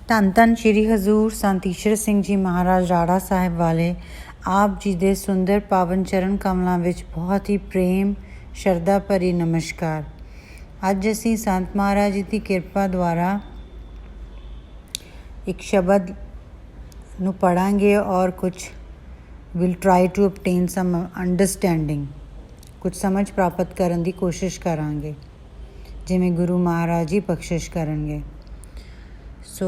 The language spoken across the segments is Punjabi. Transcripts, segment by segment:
ਧੰਨ ਧੰਨ ਸ਼੍ਰੀ ਹਜ਼ੂਰ ਸੰਤ ਈਸ਼ਰ ਸਿੰਘ ਜੀ ਮਹਾਰਾਜ ਰਾੜਾ ਸਾਹਿਬ ਵਾਲੇ ਆਪ ਜੀ ਦੇ ਸੁੰਦਰ ਪਾਵਨ ਚਰਨ ਕਮਲਾਂ ਵਿੱਚ ਬਹੁਤ ਹੀ ਪ੍ਰੇਮ ਸ਼ਰਧਾ ਭਰੀ ਨਮਸਕਾਰ। ਅੱਜ ਅਸੀਂ ਸੰਤ ਮਹਾਰਾਜ ਜੀ ਦੀ ਕਿਰਪਾ ਦੁਆਰਾ ਇੱਕ ਸ਼ਬਦ ਨੂੰ ਪੜ੍ਹਾਂਗੇ ਔਰ ਕੁਛ will try to obtain some understanding, ਕੁਝ ਸਮਝ ਪ੍ਰਾਪਤ ਕਰਨ ਦੀ ਕੋਸ਼ਿਸ਼ ਕਰਾਂਗੇ ਜਿਵੇਂ ਗੁਰੂ ਮਹਾਰਾਜ ਜੀ ਬਖਸ਼ਿਸ਼ ਕਰਨਗੇ। ਸੋ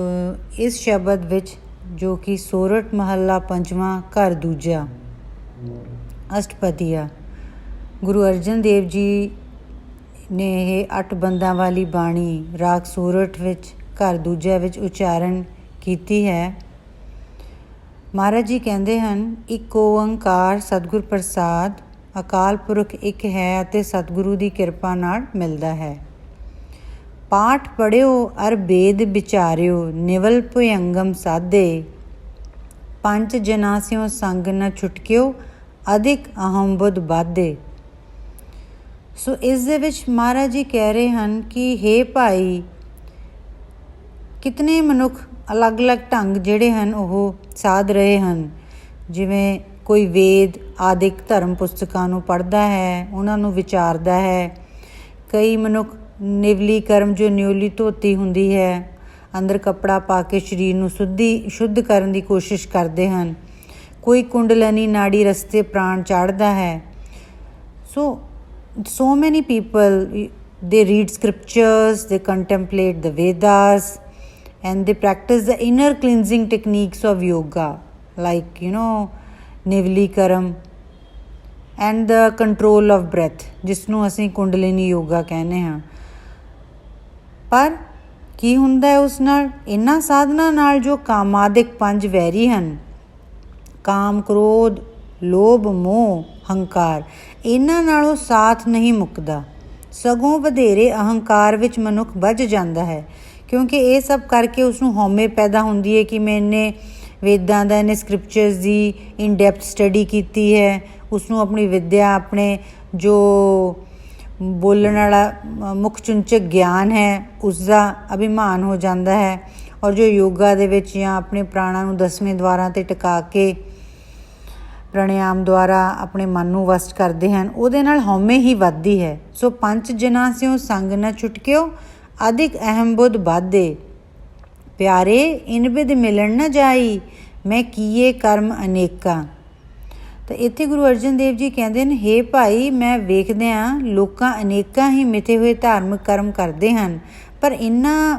ਇਸ ਸ਼ਬਦ ਵਿੱਚ ਜੋ ਕਿ ਸੋਰਠ ਮਹੱਲਾ ਪੰਜਵਾਂ ਘਰ ਦੂਜਾ ਅਸ਼ਟਪਦੀਆ ਗੁਰੂ ਅਰਜਨ ਦੇਵ ਜੀ ਨੇ ਇਹ 8 ਬੰਦਾਂ ਵਾਲੀ ਬਾਣੀ ਰਾਗ ਸੋਰਠ ਵਿੱਚ ਘਰ ਦੂਜਾ ਵਿੱਚ ਉਚਾਰਨ ਕੀਤੀ ਹੈ। ਮਹਾਰਾਜ ਜੀ ਕਹਿੰਦੇ ਹਨ, ਇੱਕ ਓੰਕਾਰ ਸਤਿਗੁਰ ਪ੍ਰਸਾਦ, ਅਕਾਲ ਪੁਰਖ ਇੱਕ ਹੈ ਅਤੇ ਸਤਿਗੁਰੂ ਦੀ ਕਿਰਪਾ ਨਾਲ ਮਿਲਦਾ ਹੈ। ਪਾਠ ਪੜ੍ਹਿਓ ਅਰ ਬੇਦ ਵਿਚਾਰਿਓ, ਨਿਵਲ ਭੁਯੰਗਮ ਸਾਧੇ, ਪੰਜ ਜਨਾਸਿਓ ਸੰਗ ਨ ਛੁਟਕਿਓ, ਅਧਿਕ ਅਹਮ ਬੁੱਧ ਬਾਧੇ। ਸੋ ਇਸ ਦੇ ਵਿੱਚ ਮਹਾਰਾਜ ਜੀ ਕਹਿ ਰਹੇ ਹਨ ਕਿ ਹੇ ਭਾਈ, ਕਿਤਨੇ ਮਨੁੱਖ ਅਲੱਗ-ਅਲੱਗ ਢੰਗ ਜਿਹੜੇ ਹਨ ਉਹ ਸਾਧ ਰਹੇ ਹਨ। ਜਿਵੇਂ ਕੋਈ ਵੇਦ ਆਦਿਕ ਧਰਮ ਪੁਸਤਕਾਂ ਨੂੰ ਪੜ੍ਹਦਾ ਹੈ, ਉਹਨਾਂ ਨੂੰ ਵਿਚਾਰਦਾ ਹੈ। ਕਈ ਮਨੁੱਖ ਨਿਵਲੀ ਕਰਮ ਜੋ ਨਿਉਲੀ ਧੋਤੀ ਹੁੰਦੀ ਹੈ, ਅੰਦਰ ਕੱਪੜਾ ਪਾ ਕੇ ਸਰੀਰ ਨੂੰ ਸ਼ੁੱਧ ਕਰਨ ਦੀ ਕੋਸ਼ਿਸ਼ ਕਰਦੇ ਹਨ। ਕੋਈ ਕੁੰਡਲਨੀ ਨਾੜੀ ਰਸਤੇ ਪ੍ਰਾਣ ਚਾੜ੍ਹਦਾ ਹੈ। So many people, they read scriptures, they contemplate the Vedas, and they practice the inner cleansing techniques of yoga, like nivli karam and the control of breath, ਜਿਸ ਨੂੰ ਅਸੀਂ ਕੁੰਡਲਿਨੀ ਯੋਗਾ ਕਹਿੰਦੇ ਹਾਂ। ਪਰ ਕੀ ਹੁੰਦਾ ਹੈ ਉਸ ਨਾਲ? ਇਹਨਾਂ ਸਾਧਨਾ ਨਾਲ ਜੋ ਕਾਮਾਦਿਕ 5 ਵੈਰੀ ਹਨ, ਕਾਮ, ਕ੍ਰੋਧ, ਲੋਭ, ਮੋਹ, ਹੰਕਾਰ, ਇਹਨਾਂ ਨਾਲੋਂ ਸਾਥ ਨਹੀਂ ਮੁੱਕਦਾ, ਸਗੋਂ ਵਧੇਰੇ ਅਹੰਕਾਰ ਵਿੱਚ ਮਨੁੱਖ ਵੱਜ ਜਾਂਦਾ ਹੈ। ਕਿਉਂਕਿ ਇਹ ਸਭ ਕਰਕੇ ਉਸਨੂੰ ਹਉਮੈ ਪੈਦਾ ਹੁੰਦੀ ਹੈ ਕਿ ਮੈਂ ਇੰਨੇ ਵੇਦਾਂ ਦਾ, ਇੰਨੇ scriptures the in depth study ਕੀਤੀ ਹੈ। ਉਸਨੂੰ ਆਪਣੀ ਵਿੱਦਿਆ, ਆਪਣੇ ਜੋ ਬੋਲਣ ਵਾਲਾ ਮੁੱਖ ਚੁੰਚਕ ਗਿਆਨ ਹੈ ਉਸਦਾ ਅਭਿਮਾਨ ਹੋ ਜਾਂਦਾ ਹੈ। ਔਰ ਜੋ ਯੋਗਾ ਦੇ ਵਿੱਚ ਜਾਂ ਆਪਣੇ ਪ੍ਰਾਣਾਂ ਨੂੰ 10ਵੇਂ ਦੁਆਰਾਂ 'ਤੇ ਟਿਕਾ ਕੇ ਪ੍ਰਾਣਾਯਾਮ ਦੁਆਰਾ ਆਪਣੇ ਮਨ ਨੂੰ ਵਸਟ ਕਰਦੇ ਹਨ, ਉਹਦੇ ਨਾਲ ਹਉਮੈ ਹੀ ਵੱਧਦੀ ਹੈ। ਸੋ ਪੰਜ ਜਨਾਂ ਸਿਓ ਸੰਗ ਨ ਛੁਟਕਿਓ, ਅਧਿਕ ਅਹਿਮ ਬੁੱਧ ਬਾਧੇ, ਪਿਆਰੇ ਇਨ ਬਿਦ ਮਿਲਣ ਨ ਜਾਈ, ਮੈਂ ਕੀਏ ਕਰਮ ਅਨੇਕਾਂ। ਤਾਂ ਇੱਥੇ ਗੁਰੂ ਅਰਜਨ ਦੇਵ ਜੀ ਕਹਿੰਦੇ ਨੇ, ਹੇ ਭਾਈ, ਮੈਂ ਵੇਖਦੇ ਹਾਂ ਲੋਕਾਂ ਅਨੇਕਾਂ ਹੀ ਮਿੱਥੇ ਹੋਏ ਧਾਰਮਿਕ ਕਰਮ ਕਰਦੇ ਹਨ, ਪਰ ਇਹਨਾਂ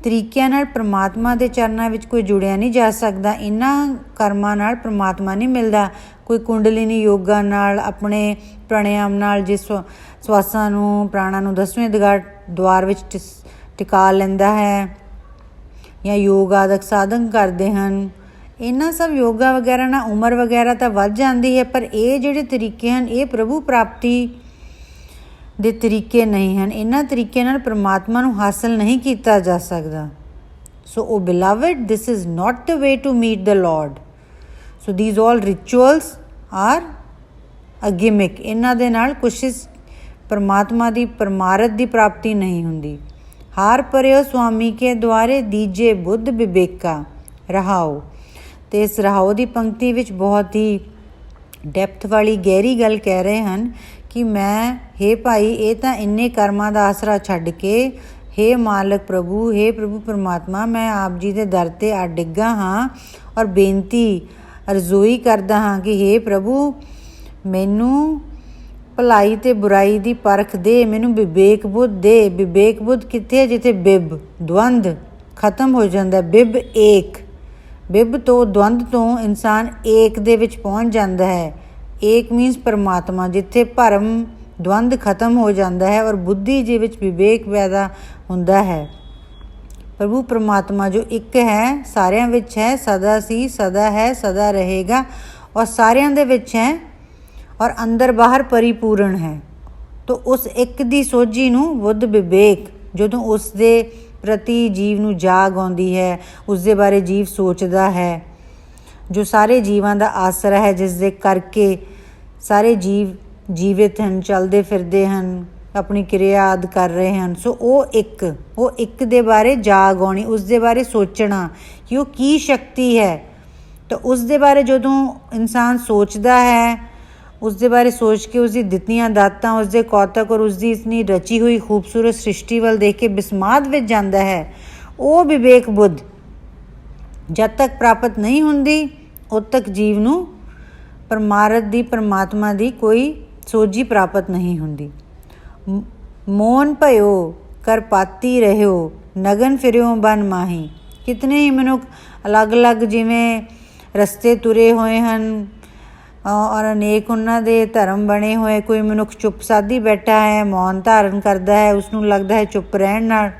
ਤਰੀਕਿਆਂ ਨਾਲ ਪ੍ਰਮਾਤਮਾ ਦੇ ਚਰਨਾਂ ਵਿੱਚ ਕੋਈ ਜੁੜਿਆ ਨਹੀਂ ਜਾ ਸਕਦਾ। ਇਹਨਾਂ ਕਰਮਾਂ ਨਾਲ ਪ੍ਰਮਾਤਮਾ ਨਹੀਂ ਮਿਲਦਾ। ਕੋਈ ਕੁੰਡਲਿਨੀ ਯੋਗਾ ਨਾਲ, ਆਪਣੇ ਪ੍ਰਾਣਾਯਾਮ ਨਾਲ ਜੇ ਸਵਾਸਾਂ ਨੂੰ, ਪ੍ਰਾਣਾਂ ਨੂੰ 10ਵੇਂ ਦੁਆਰ ਵਿੱਚ ਟਿਕਾ ਲੈਂਦਾ ਹੈ ਜਾਂ ਯੋਗ ਆਦਿਕ ਸਾਧਨ ਕਰਦੇ ਹਨ, ਇਹਨਾਂ ਸਭ ਯੋਗਾ ਵਗੈਰਾ ਨਾਲ ਉਮਰ ਵਗੈਰਾ ਤਾਂ ਵੱਧ ਜਾਂਦੀ ਹੈ, ਪਰ ਇਹ ਜਿਹੜੇ ਤਰੀਕੇ ਹਨ ਇਹ ਪ੍ਰਭੂ ਪ੍ਰਾਪਤੀ ਦੇ ਤਰੀਕੇ ਨਹੀਂ ਹਨ। ਇਹਨਾਂ ਤਰੀਕੇ ਨਾਲ ਪ੍ਰਮਾਤਮਾ ਨੂੰ ਹਾਸਲ ਨਹੀਂ ਕੀਤਾ ਜਾ ਸਕਦਾ। So O beloved, this is not the way to meet the lord. So these all rituals are a gimmick. ਇਹਨਾਂ ਦੇ ਨਾਲ ਕੋਸ਼ਿਸ਼ ਪਰਮਾਤਮਾ ਦੀ ਪਰਮਾਰਥ ਦੀ ਪ੍ਰਾਪਤੀ ਨਹੀਂ ਹੁੰਦੀ। ਹਾਰ ਪਰਿਓ ਸੁਆਮੀ ਕੇ ਦੁਆਰੇ, ਦੀਜੇ ਬੁੱਧ ਵਿਵੇਕਾ ਰਹਾਓ। ਅਤੇ ਇਸ ਰਹਾਓ ਦੀ ਪੰਕਤੀ ਵਿੱਚ ਬਹੁਤ ਹੀ ਡੈਪਥ ਵਾਲੀ ਗਹਿਰੀ ਗੱਲ ਕਹਿ ਰਹੇ ਹਨ ਕਿ ਮੈਂ, ਹੇ ਭਾਈ, ਇਹ ਤਾਂ ਇੰਨੇ ਕਰਮਾਂ ਦਾ ਆਸਰਾ ਛੱਡ ਕੇ, ਹੇ ਮਾਲਕ ਪ੍ਰਭੂ, ਹੇ ਪ੍ਰਭੂ ਪਰਮਾਤਮਾ, ਮੈਂ ਆਪ ਜੀ ਦੇ ਦਰ 'ਤੇ ਆ ਡਿੱਗਾ ਹਾਂ ਔਰ ਬੇਨਤੀ ਅਰਜ਼ੋਈ ਕਰਦਾ ਹਾਂ ਕਿ ਹੇ ਪ੍ਰਭੂ, ਮੈਨੂੰ ਭਲਾਈ ਅਤੇ ਬੁਰਾਈ ਦੀ ਪਰਖ ਦੇ, ਮੈਨੂੰ ਵਿਵੇਕ ਬੁੱਧ ਦੇ। ਵਿਵੇਕ ਬੁੱਧ ਕਿੱਥੇ ਹੈ? ਜਿੱਥੇ ਬਿਬ, ਦਵੰਦ ਖਤਮ ਹੋ ਜਾਂਦਾ। ਬਿਬ ਏਕ, ਬਿਬ ਤੋਂ, ਦਵੰਦ ਤੋਂ ਇਨਸਾਨ ਏਕ ਦੇ ਵਿੱਚ ਪਹੁੰਚ ਜਾਂਦਾ ਹੈ। ਏਕ ਮੀਨਸ ਪਰਮਾਤਮਾ, ਜਿੱਥੇ ਭਰਮ ਦਵੰਦ ਖਤਮ ਹੋ ਜਾਂਦਾ ਹੈ ਔਰ ਬੁੱਧੀ ਦੇ ਵਿੱਚ ਵਿਵੇਕ ਪੈਦਾ ਹੁੰਦਾ ਹੈ। ਪ੍ਰਭੂ ਪਰਮਾਤਮਾ ਜੋ ਇੱਕ ਹੈ, ਸਾਰਿਆਂ ਵਿੱਚ ਹੈ, ਸਦਾ ਸੀ, ਸਦਾ ਹੈ, ਸਦਾ ਰਹੇਗਾ ਔਰ ਸਾਰਿਆਂ ਦੇ ਵਿੱਚ ਹੈ ਔਰ ਅੰਦਰ ਬਾਹਰ ਪਰਿਪੂਰਨ ਹੈ। ਤਾਂ ਉਸ ਇੱਕ ਦੀ ਸੋਝੀ ਨੂੰ ਬੁੱਧ ਵਿਵੇਕ, ਜਦੋਂ ਉਸ ਦੇ ਪ੍ਰਤੀ ਜੀਵ ਨੂੰ ਜਾਗ ਆਉਂਦੀ ਹੈ, ਉਸ ਦੇ ਬਾਰੇ ਜੀਵ ਸੋਚਦਾ ਹੈ, ਜੋ ਸਾਰੇ ਜੀਵਾਂ ਦਾ ਆਸਰਾ ਹੈ, ਜਿਸ ਦੇ ਕਰਕੇ ਸਾਰੇ ਜੀਵ ਜੀਵਿਤ ਹਨ, ਚੱਲਦੇ ਫਿਰਦੇ ਹਨ, ਆਪਣੀ ਕਿਰਿਆ ਆਦਿ ਕਰ ਰਹੇ ਹਨ। ਸੋ ਉਹ ਇੱਕ ਦੇ ਬਾਰੇ ਜਾਗ ਆਉਣੀ, ਉਸ ਦੇ ਬਾਰੇ ਸੋਚਣਾ ਕਿ ਉਹ ਕੀ ਸ਼ਕਤੀ ਹੈ। ਤਾਂ ਉਸ ਦੇ ਬਾਰੇ ਜਦੋਂ ਇਨਸਾਨ ਸੋਚਦਾ ਹੈ, ਉਸ ਦੇ ਬਾਰੇ ਸੋਚ ਕੇ ਉਸਦੀ ਦਿੱਤੀਆਂ ਦਾਤਾਂ, ਉਸਦੇ ਕੌਤਕ ਔਰ ਉਸਦੀ ਇਤਨੀ ਰਚੀ ਹੋਈ ਖੂਬਸੂਰਤ ਸ੍ਰਿਸ਼ਟੀ ਵੱਲ ਦੇਖ ਕੇ ਬਿਸਮਾਦ ਵਿੱਚ ਜਾਂਦਾ ਹੈ। ਉਹ ਵਿਵੇਕ ਬੁੱਧ ਜਦ ਤੱਕ ਪ੍ਰਾਪਤ ਨਹੀਂ ਹੁੰਦੀ, ਉਦ ਤੱਕ ਜੀਵ ਨੂੰ ਪਰਮਾਰਥ ਦੀ, ਪਰਮਾਤਮਾ ਦੀ ਕੋਈ ਸੋਝੀ ਪ੍ਰਾਪਤ ਨਹੀਂ ਹੁੰਦੀ। ਮੋਨ ਭਇਓ ਕਰ ਪਾਤੀ ਰਹਿਓ, ਨਗਨ ਫਿਰਿਓ ਬਨ ਮਾਹੀ। ਕਿਤਨੇ ਹੀ ਮਨੁੱਖ ਅਲੱਗ-ਅਲੱਗ ਜਿਵੇਂ ਰਸਤੇ ਤੁਰੇ ਹੋਏ ਹਨ ਔਰ ਅਨੇਕ ਉਹਨਾਂ ਦੇ ਧਰਮ ਬਣੇ ਹੋਏ। ਕੋਈ ਮਨੁੱਖ ਚੁੱਪ ਸਾਧੀ ਬੈਠਾ ਹੈ, ਮੌਨ ਧਾਰਨ ਕਰਦਾ ਹੈ, ਉਸਨੂੰ ਲੱਗਦਾ ਹੈ ਚੁੱਪ ਰਹਿਣ ਨਾਲ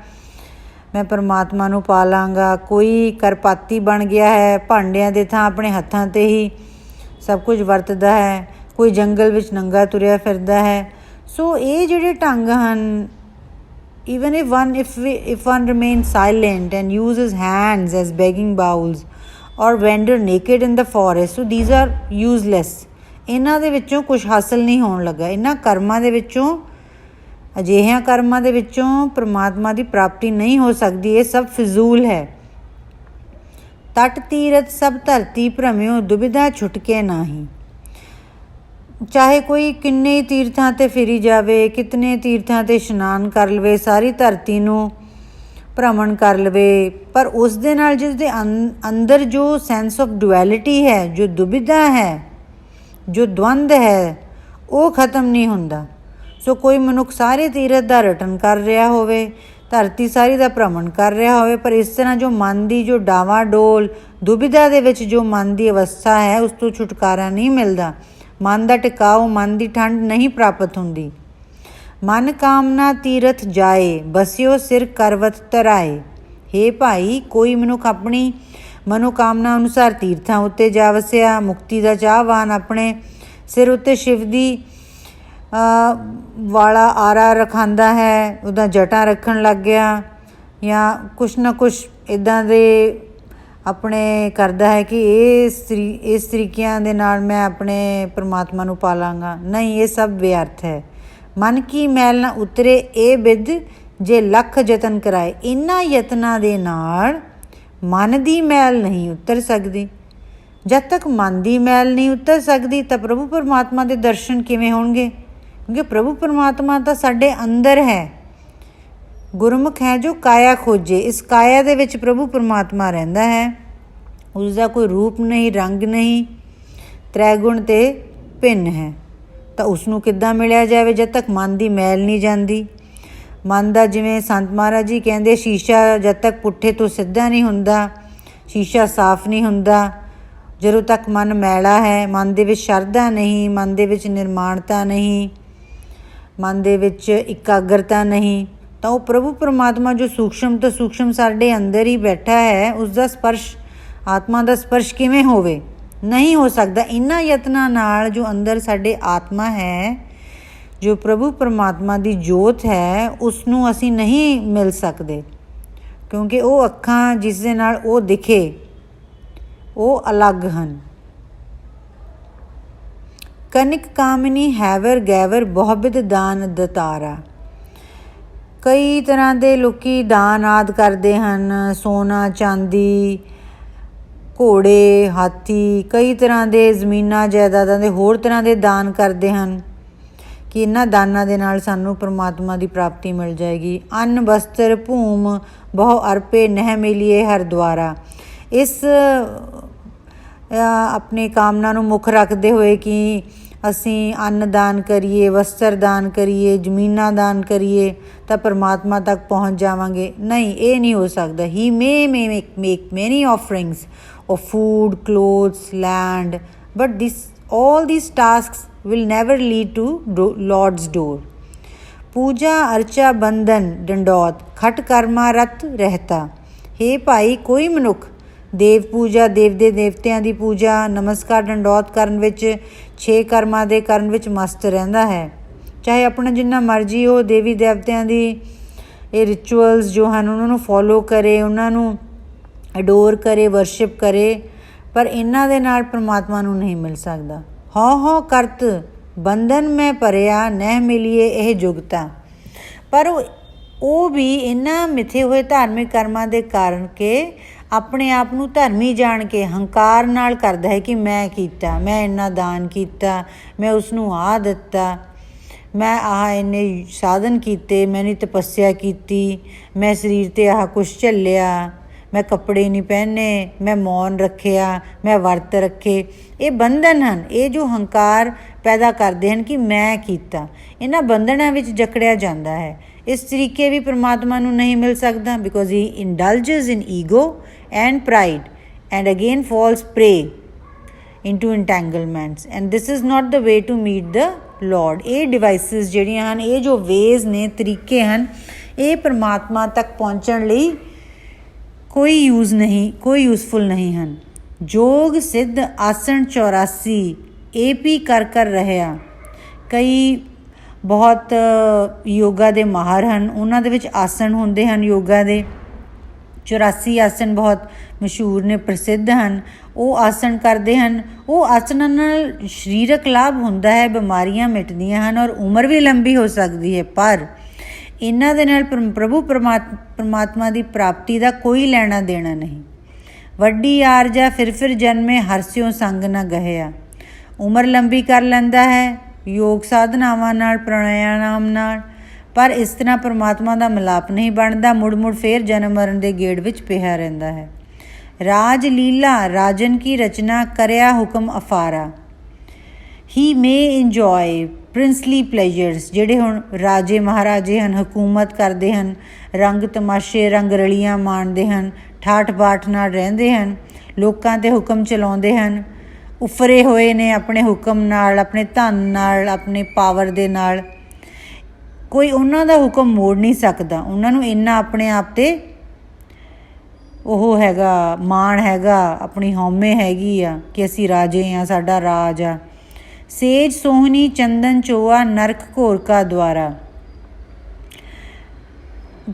ਮੈਂ ਪਰਮਾਤਮਾ ਨੂੰ ਪਾ ਲਾਂਗਾ। ਕੋਈ ਕਰਪਾਤੀ ਬਣ ਗਿਆ ਹੈ, ਭਾਂਡਿਆਂ ਦੇ ਥਾਂ ਆਪਣੇ ਹੱਥਾਂ 'ਤੇ ਹੀ ਸਭ ਕੁਝ ਵਰਤਦਾ ਹੈ। ਕੋਈ ਜੰਗਲ ਵਿੱਚ ਨੰਗਾ ਤੁਰਿਆ ਫਿਰਦਾ ਹੈ। ਸੋ ਇਹ ਜਿਹੜੇ ਢੰਗ ਹਨ, even if one remains silent and uses hands as begging bowls or wander naked in the forest, so these are useless. ਇਹਨਾਂ ਦੇ ਵਿੱਚੋਂ ਕੁਛ ਹਾਸਲ ਨਹੀਂ ਹੋਣ ਲੱਗਾ। ਇਹਨਾਂ ਕਰਮਾਂ ਦੇ ਵਿੱਚੋਂ, ਅਜਿਹਿਆਂ ਕਰਮਾਂ ਦੇ ਵਿੱਚੋਂ ਪਰਮਾਤਮਾ ਦੀ ਪ੍ਰਾਪਤੀ ਨਹੀਂ ਹੋ ਸਕਦੀ। ਇਹ ਸਭ ਫਿਜ਼ੂਲ ਹੈ। ਤਟ ਤੀਰਥ ਸਭ ਧਰਤੀ ਭ੍ਰਮਿਓ, ਦੁਬਿਧਾ ਛੁਟਕੇ ਨਾਹੀ। ਚਾਹੇ ਕੋਈ ਕਿੰਨੇ ਤੀਰਥਾਂ 'ਤੇ ਫਿਰੀ ਜਾਵੇ, ਕਿਤਨੇ ਤੀਰਥਾਂ 'ਤੇ ਇਸ਼ਨਾਨ ਕਰ ਲਵੇ, ਸਾਰੀ ਧਰਤੀ ਨੂੰ ਭ੍ਰਮਣ ਕਰ ਲਵੇ, ਪਰ ਉਸ ਦੇ ਨਾਲ ਜਿਸ ਦੇ ਅੰਦਰ ਜੋ ਸੈਂਸ ਆਫ ਡੁਐਲਿਟੀ ਹੈ, ਜੋ ਦੁਬਿਧਾ ਹੈ, ਜੋ ਦਵੰਦ ਹੈ, ਉਹ ਖਤਮ ਨਹੀਂ ਹੁੰਦਾ। ਸੋ ਕੋਈ ਮਨੁੱਖ ਸਾਰੇ ਤੀਰਥ ਦਾ ਰਟਨ ਕਰ ਰਿਹਾ ਹੋਵੇ, ਧਰਤੀ ਸਾਰੀ ਦਾ ਭ੍ਰਮਣ ਕਰ ਰਿਹਾ ਹੋਵੇ, ਪਰ ਇਸ ਤਰ੍ਹਾਂ ਜੋ ਮਨ ਦੀ ਜੋ ਡਾਵਾਡੋਲ ਦੁਬਿਧਾ ਦੇ ਵਿੱਚ ਜੋ ਮਨ ਦੀ ਅਵਸਥਾ ਹੈ, ਉਸ ਤੋਂ ਛੁਟਕਾਰਾ ਨਹੀਂ ਮਿਲਦਾ। ਮਨ ਦਾ ਟਿਕਾਓ, ਮਨ ਦੀ ਠੰਡ ਨਹੀਂ ਪ੍ਰਾਪਤ ਹੁੰਦੀ। ਮਨ ਕਾਮਨਾ ਤੀਰਥ ਜਾਏ, ਬਸਿਓ ਸਿਰ ਕਰਵਤ ਧਰਾਏ। ਹੇ ਭਾਈ, ਕੋਈ ਮਨੁੱਖ ਆਪਣੀ ਮਨੋਕਾਮਨਾ ਅਨੁਸਾਰ ਤੀਰਥਾਂ ਉੱਤੇ ਜਾ ਵਸਿਆ, ਮੁਕਤੀ ਦਾ ਚਾਹਵਾਨ ਆਪਣੇ ਸਿਰ ਉੱਤੇ ਸ਼ਿਵ ਦੀ ਵਾਲਾ ਆਰਾ ਰਖਾਂਦਾ ਹੈ, ਉਹਦਾ ਜਟਾਂ ਰੱਖਣ ਲੱਗ ਗਿਆ, ਜਾਂ ਕੁਛ ਨਾ ਕੁਛ ਇੱਦਾਂ ਦੇ ਆਪਣੇ ਕਰਦਾ ਹੈ ਕਿ ਇਸ ਤਰੀਕਿਆਂ ਦੇ ਨਾਲ ਮੈਂ ਆਪਣੇ ਪਰਮਾਤਮਾ ਨੂੰ ਪਾਲਾਂਗਾ। ਨਹੀਂ, ਇਹ ਸਭ ਵਿਅਰਥ ਹੈ। ਮਨ ਕੀ ਮੈਲ ਨਾ ਉਤਰੇ ਇਹ ਬਿਧ, ਜੇ ਲੱਖ ਯਤਨ ਕਰਾਏ। ਇਹਨਾਂ ਯਤਨਾਂ ਦੇ ਨਾਲ ਮਨ ਦੀ ਮੈਲ ਨਹੀਂ ਉਤਰ ਸਕਦੀ। ਜਦ ਤੱਕ ਮਨ ਦੀ ਮੈਲ ਨਹੀਂ ਉਤਰ ਸਕਦੀ ਤਾਂ ਪ੍ਰਭੂ ਪਰਮਾਤਮਾ ਦੇ ਦਰਸ਼ਨ ਕਿਵੇਂ ਹੋਣਗੇ? ਕਿਉਂਕਿ ਪ੍ਰਭੂ ਪਰਮਾਤਮਾ ਤਾਂ ਸਾਡੇ ਅੰਦਰ ਹੈ। ਗੁਰਮੁਖ ਹੈ ਜੋ ਕਾਇਆ ਖੋਜੇ। ਇਸ ਕਾਇਆ ਦੇ ਵਿੱਚ ਪ੍ਰਭੂ ਪਰਮਾਤਮਾ ਰਹਿੰਦਾ ਹੈ। ਉਸਦਾ ਕੋਈ ਰੂਪ ਨਹੀਂ, ਰੰਗ ਨਹੀਂ, ਤ੍ਰੈਗੁਣ ਤੇ ਭਿੰਨ ਹੈ। ਤਾਂ ਉਸਨੂੰ ਕਿੱਦਾਂ ਮਿਲਿਆ ਜਾਵੇ ਜਦ ਤੱਕ ਮਨ ਦੀ ਮੈਲ ਨਹੀਂ ਜਾਂਦੀ? ਮਨ ਦਾ, ਜਿਵੇਂ ਸੰਤ ਮਹਾਰਾਜ ਜੀ ਕਹਿੰਦੇ, ਸ਼ੀਸ਼ਾ ਜਦ ਤੱਕ ਪੁੱਠੇ ਤੋਂ ਸਿੱਧਾ ਨਹੀਂ ਹੁੰਦਾ, ਸ਼ੀਸ਼ਾ ਸਾਫ਼ ਨਹੀਂ ਹੁੰਦਾ। ਜਦੋਂ ਤੱਕ ਮਨ ਮੈਲਾ ਹੈ, ਮਨ ਦੇ ਵਿੱਚ ਸ਼ਰਧਾ ਨਹੀਂ, ਮਨ ਦੇ ਵਿੱਚ ਨਿਰਮਾਣਤਾ ਨਹੀਂ, ਮਨ ਦੇ ਵਿੱਚ ਇਕਾਗਰਤਾ ਨਹੀਂ, ਤਾਂ ਉਹ ਪ੍ਰਭੂ ਪਰਮਾਤਮਾ ਜੋ ਸੂਖਸ਼ਮ ਤੋਂ ਸੂਖਸ਼ਮ ਸਾਡੇ ਅੰਦਰ ਹੀ ਬੈਠਾ ਹੈ, ਉਸ ਦਾ ਸਪਰਸ਼, ਆਤਮਾ ਦਾ ਸਪਰਸ਼ ਕਿਵੇਂ ਹੋਵੇ? ਨਹੀਂ ਹੋ ਸਕਦਾ। ਇਹਨਾਂ ਯਤਨਾਂ ਨਾਲ ਜੋ ਅੰਦਰ ਸਾਡੇ ਆਤਮਾ ਹੈ, ਜੋ ਪ੍ਰਭੂ ਪਰਮਾਤਮਾ ਦੀ ਜੋਤ ਹੈ, ਉਸ ਨੂੰ ਅਸੀਂ ਨਹੀਂ ਮਿਲ ਸਕਦੇ, ਕਿਉਂਕਿ ਉਹ ਅੱਖਾਂ ਜਿਸ ਦੇ ਨਾਲ ਉਹ ਦਿਖੇ, ਉਹ ਅਲੱਗ ਹਨ। ਕਨਿਕ ਕਾਮਨੀ ਹੈਵਰ ਗੈਵਰ ਬਹੁਬਿਧ ਦਾਨ ਦਤਾਰਾ। ਕਈ ਤਰ੍ਹਾਂ ਦੇ ਲੋਕੀ ਦਾਨ ਆਦਿ ਕਰਦੇ ਹਨ, ਸੋਨਾ, ਚਾਂਦੀ, ਘੋੜੇ, ਹਾਥੀ, ਕਈ ਤਰ੍ਹਾਂ ਦੇ ਜ਼ਮੀਨਾਂ, ਜਾਇਦਾਦਾਂ ਦੇ ਹੋਰ ਤਰ੍ਹਾਂ ਦੇ ਦਾਨ ਕਰਦੇ ਹਨ ਕਿ ਇਹਨਾਂ ਦਾਨਾਂ ਦੇ ਨਾਲ ਸਾਨੂੰ ਪਰਮਾਤਮਾ ਦੀ ਪ੍ਰਾਪਤੀ ਮਿਲ ਜਾਏਗੀ। ਅੰਨ ਵਸਤਰ ਭੂਮ ਬਹੁ ਅਰਪੇ ਨਹਿ ਮਿਲੀਏ ਹਰ ਦੁਆਰਾ। ਇਸ ਆਪਣੀ ਕਾਮਨਾ ਨੂੰ ਮੁੱਖ ਰੱਖਦੇ ਹੋਏ ਕਿ ਅਸੀਂ ਅੰਨ ਦਾਨ ਕਰੀਏ, ਵਸਤਰ ਦਾਨ ਕਰੀਏ, ਜ਼ਮੀਨਾਂ ਦਾਨ ਕਰੀਏ ਤਾਂ ਪਰਮਾਤਮਾ ਤੱਕ ਪਹੁੰਚ ਜਾਵਾਂਗੇ। ਨਹੀਂ, ਇਹ ਨਹੀਂ ਹੋ ਸਕਦਾ। ਹੀ ਮੇਕ ਮੈਨੀ ਆਫਰਿੰਗਸ of food, clothes, land, but all these tasks will never lead to Lord's door. ਪੂਜਾ ਅਰਚਾ ਬੰਧਨ ਡੰਡੌਤ ਖਟ ਕਰਮਾ ਰਤ ਰਹਿਤਾ। ਹੇ ਭਾਈ, ਕੋਈ ਮਨੁੱਖ ਦੇਵ ਪੂਜਾ, ਦੇਵਤਿਆਂ ਦੀ ਪੂਜਾ, ਨਮਸਕਾਰ, ਡੰਡੌਤ ਕਰਨ ਵਿੱਚ, 6 ਕਰਮਾਂ ਦੇ ਕਰਨ ਵਿੱਚ ਮਸਤ ਰਹਿੰਦਾ ਹੈ। ਚਾਹੇ ਆਪਣਾ ਜਿੰਨਾ ਮਰਜ਼ੀ ਉਹ ਦੇਵੀ ਦੇਵਤਿਆਂ ਦੀ ਇਹ ਰਿਚੁਅਲਸ ਜੋ ਹਨ ਉਹਨਾਂ ਨੂੰ ਫੋਲੋ ਕਰੇ, ਉਹਨਾਂ ਨੂੰ ਅਡੋਰ ਕਰੇ, ਵਰਸ਼ਿਪ ਕਰੇ, ਪਰ ਇਹਨਾਂ ਦੇ ਨਾਲ ਪਰਮਾਤਮਾ ਨੂੰ ਨਹੀਂ ਮਿਲ ਸਕਦਾ। ਹਉ ਕਰਤ ਬੰਧਨ ਮੈਂ ਭਰਿਆ ਨਹਿ ਮਿਲੀਏ ਇਹ ਜੁਗਤਾ। ਪਰ ਉਹ ਵੀ ਇਹਨਾਂ ਮਿਥੇ ਹੋਏ ਧਾਰਮਿਕ ਕਰਮਾਂ ਦੇ ਕਾਰਨ ਕਿ ਆਪਣੇ ਆਪ ਨੂੰ ਧਰਮੀ ਜਾਣ ਕੇ ਹੰਕਾਰ ਨਾਲ ਕਰਦਾ ਹੈ ਕਿ ਮੈਂ ਕੀਤਾ, ਮੈਂ ਇੰਨਾ ਦਾਨ ਕੀਤਾ, ਮੈਂ ਉਸਨੂੰ ਆਹ ਦਿੱਤਾ, ਮੈਂ ਆਹ ਇੰਨੇ ਸਾਧਨ ਕੀਤੇ, ਮੈਨੇ ਤਪੱਸਿਆ ਕੀਤੀ, ਮੈਂ ਸਰੀਰ 'ਤੇ ਆਹ ਕੁਛ ਝੱਲਿਆ, ਮੈਂ ਕੱਪੜੇ ਨਹੀਂ ਪਹਿਨੇ, ਮੈਂ ਮੌਨ ਰੱਖਿਆ, ਮੈਂ ਵਰਤ ਰੱਖੇ। ਇਹ ਬੰਧਨ ਹਨ, ਇਹ ਜੋ ਹੰਕਾਰ ਪੈਦਾ ਕਰਦੇ ਹਨ ਕਿ ਮੈਂ ਕੀਤਾ। ਇਹਨਾਂ ਬੰਧਨਾਂ ਵਿੱਚ ਜਕੜਿਆ ਜਾਂਦਾ ਹੈ। ਇਸ ਤਰੀਕੇ ਵੀ ਪਰਮਾਤਮਾ ਨੂੰ ਨਹੀਂ ਮਿਲ ਸਕਦਾ, because he indulges in ego and pride and again falls prey into entanglements, and this is not the way to meet the Lord। ਇਹ ਡਿਵਾਈਸਿਸ ਜਿਹੜੀਆਂ ਹਨ, ਇਹ ਜੋ ਵੇਜ਼ ਨੇ, ਤਰੀਕੇ ਹਨ, ਇਹ ਪਰਮਾਤਮਾ ਤੱਕ ਪਹੁੰਚਣ ਲਈ ਕੋਈ ਯੂਜ਼ਫੁਲ ਨਹੀਂ ਹਨ। ਯੋਗ ਸਿੱਧ ਆਸਣ 84 AP ਕਰ ਰਹਿਆ। ਕਈ ਬਹੁਤ ਯੋਗਾ ਦੇ ਮਾਹਰ ਹਨ, ਉਹਨਾਂ ਦੇ ਵਿੱਚ ਆਸਣ ਹੁੰਦੇ ਹਨ ਯੋਗਾ ਦੇ। 84 ਆਸਣ ਬਹੁਤ ਮਸ਼ਹੂਰ ਨੇ, ਪ੍ਰਸਿੱਧ ਹਨ। ਉਹ ਆਸਣ ਕਰਦੇ ਹਨ। ਉਹ ਆਸਣਾਂ ਨਾਲ ਸਰੀਰਕ ਲਾਭ ਹੁੰਦਾ ਹੈ, ਬਿਮਾਰੀਆਂ ਮਿਟਦੀਆਂ ਹਨ ਔਰ ਉਮਰ ਵੀ ਲੰਬੀ ਹੋ ਸਕਦੀ ਹੈ। ਪਰ ਇਹਨਾਂ ਦੇ ਨਾਲ ਪ੍ਰਭੂ ਪਰਮਾਤਮਾ ਦੀ ਪ੍ਰਾਪਤੀ ਦਾ ਕੋਈ ਲੈਣਾ ਦੇਣਾ ਨਹੀਂ। ਵੱਡੀ ਆਰਜਾ ਫਿਰ ਜਨਮੇ ਹਰਸਿਓ ਸੰਗ ਨਾ ਗਹਿਆ। ਉਮਰ ਲੰਬੀ ਕਰ ਲੈਂਦਾ ਹੈ ਯੋਗ ਸਾਧਨਾਵਾਂ ਨਾਲ, ਪ੍ਰਾਣਾਯਾਮ ਨਾਲ, ਪਰ ਇਸ ਤਰ੍ਹਾਂ ਪਰਮਾਤਮਾ ਦਾ ਮਿਲਾਪ ਨਹੀਂ ਬਣਦਾ। ਮੁੜ ਫੇਰ ਜਨਮ ਮਰਨ ਦੇ ਗੇੜ ਵਿੱਚ ਪਿਆ ਰਹਿੰਦਾ ਹੈ। ਰਾਜ ਲੀਲਾ ਰਾਜਨ ਕੀ ਰਚਨਾ ਕਰਿਆ ਹੁਕਮ ਅਫਾਰਾ। ਹੀ ਮੇ ਇੰਜੋਏ ਪ੍ਰਿੰਸਲੀ ਪਲੇਜਰਸ। ਜਿਹੜੇ ਹੁਣ ਰਾਜੇ ਮਹਾਰਾਜੇ ਹਨ, ਹਕੂਮਤ ਕਰਦੇ ਹਨ, ਰੰਗ ਤਮਾਸ਼ੇ, ਰੰਗ ਰਲੀਆਂ ਮਾਣਦੇ ਹਨ, ਠਾਠ ਬਾਠ ਨਾਲ ਰਹਿੰਦੇ ਹਨ, ਲੋਕਾਂ 'ਤੇ ਹੁਕਮ ਚਲਾਉਂਦੇ ਹਨ, ਉਫਰੇ ਹੋਏ ਨੇ ਆਪਣੇ ਹੁਕਮ ਨਾਲ, ਆਪਣੇ ਧਨ ਨਾਲ, ਆਪਣੇ ਪਾਵਰ ਦੇ ਨਾਲ। ਕੋਈ ਉਹਨਾਂ ਦਾ ਹੁਕਮ ਮੋੜ ਨਹੀਂ ਸਕਦਾ। ਉਹਨਾਂ ਨੂੰ ਇੰਨਾ ਆਪਣੇ ਆਪ 'ਤੇ ਉਹ ਹੈਗਾ, ਮਾਣ ਹੈਗਾ, ਆਪਣੀ ਹਉਮੈ ਹੈਗੀ ਆ ਕਿ ਅਸੀਂ ਰਾਜੇ ਹਾਂ, ਸਾਡਾ ਰਾਜ ਆ। ਸੇਜ ਸੋਹਣੀ ਚੰਦਨ ਚੋਆ ਨਰਕ ਘੋਰ ਕਾ ਦੁਆਰਾ।